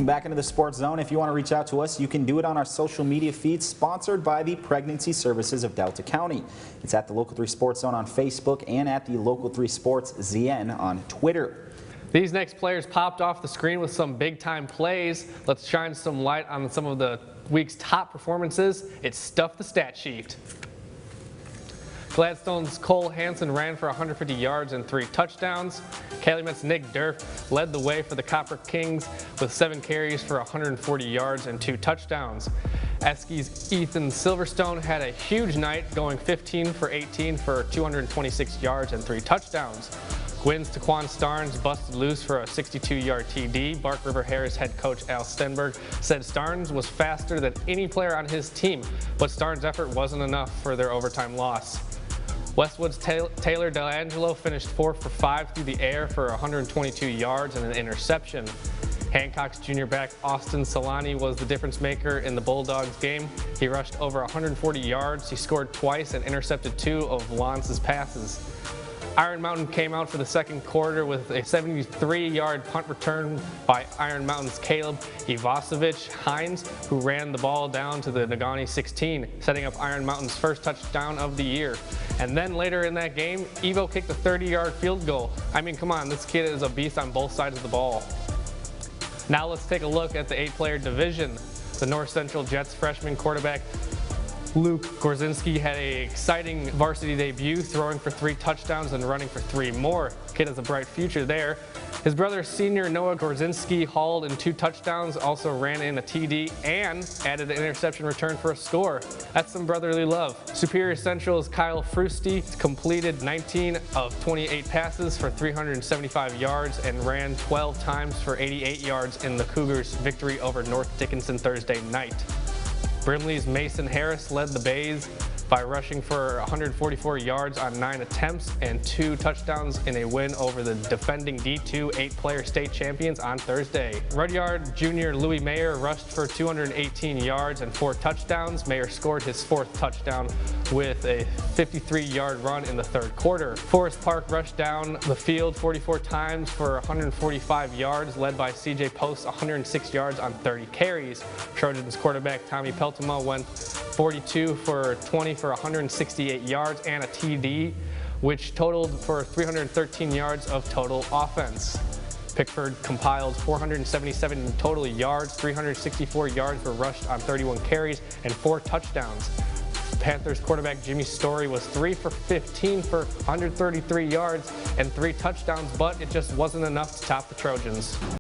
Welcome back into the Sports Zone. If you want to reach out to us, you can do it on our social media feeds sponsored by the Pregnancy Services of Delta County. It's at the Local 3 Sports Zone on Facebook and at the Local 3 Sports ZN on Twitter. These next players popped off the screen with some big-time plays. Let's shine some light on some of the week's top performances. It's Stuff the Stat Sheet. Gladstone's Cole Hansen ran for 150 yards and 3 touchdowns. Calumet's Nick Durf led the way for the Copper Kings with 7 carries for 140 yards and 2 touchdowns. Eski's Ethan Silverstone had a huge night, going 15 for 18 for 226 yards and 3 touchdowns. Gwyn's Taquan Starnes busted loose for a 62-yard TD. Bark River Harris head coach Al Stenberg said Starnes was faster than any player on his team, but Starnes' effort wasn't enough for their overtime loss. Westwood's Taylor Delangelo finished 4 for 5 through the air for 122 yards and an interception. Hancock's junior back Austin Solani was the difference maker in the Bulldogs game. He rushed over 140 yards, he scored twice and intercepted 2 of Lance's passes. Iron Mountain came out for the second quarter with a 73-yard punt return by Iron Mountain's Caleb Ivasovich Hines, who ran the ball down to the Negaunee 16, setting up Iron Mountain's first touchdown of the year. And then later in that game, Evo kicked a 30-yard field goal. I mean, come on, this kid is a beast on both sides of the ball. Now let's take a look at the 8-player division. The North Central Jets freshman quarterback Luke Gorzinski had an exciting varsity debut, throwing for 3 touchdowns and running for 3 more. Kid has a bright future there. His brother, senior Noah Gorzinski, hauled in 2 touchdowns, also ran in a TD, and added an interception return for a score. That's some brotherly love. Superior Central's Kyle Frusti completed 19 of 28 passes for 375 yards and ran 12 times for 88 yards in the Cougars' victory over North Dickinson Thursday night. Brimley's Mason Harris led the Bays by rushing for 144 yards on 9 attempts and 2 touchdowns in a win over the defending D2 8-player state champions on Thursday. Rudyard junior Louis Mayer rushed for 218 yards and 4 touchdowns. Mayer scored his 4th touchdown with a 53-yard run in the 3rd quarter. Forest Park rushed down the field 44 times for 145 yards, led by CJ Post 106 yards on 30 carries. Trojans quarterback Tommy Peltema went 42 for 20 for 168 yards and a TD, which totaled for 313 yards of total offense. Pickford compiled 477 total yards, 364 yards were rushed on 31 carries, and 4 touchdowns. Panthers quarterback Jimmy Story was 3 for 15 for 133 yards and 3 touchdowns, but it just wasn't enough to top the Trojans.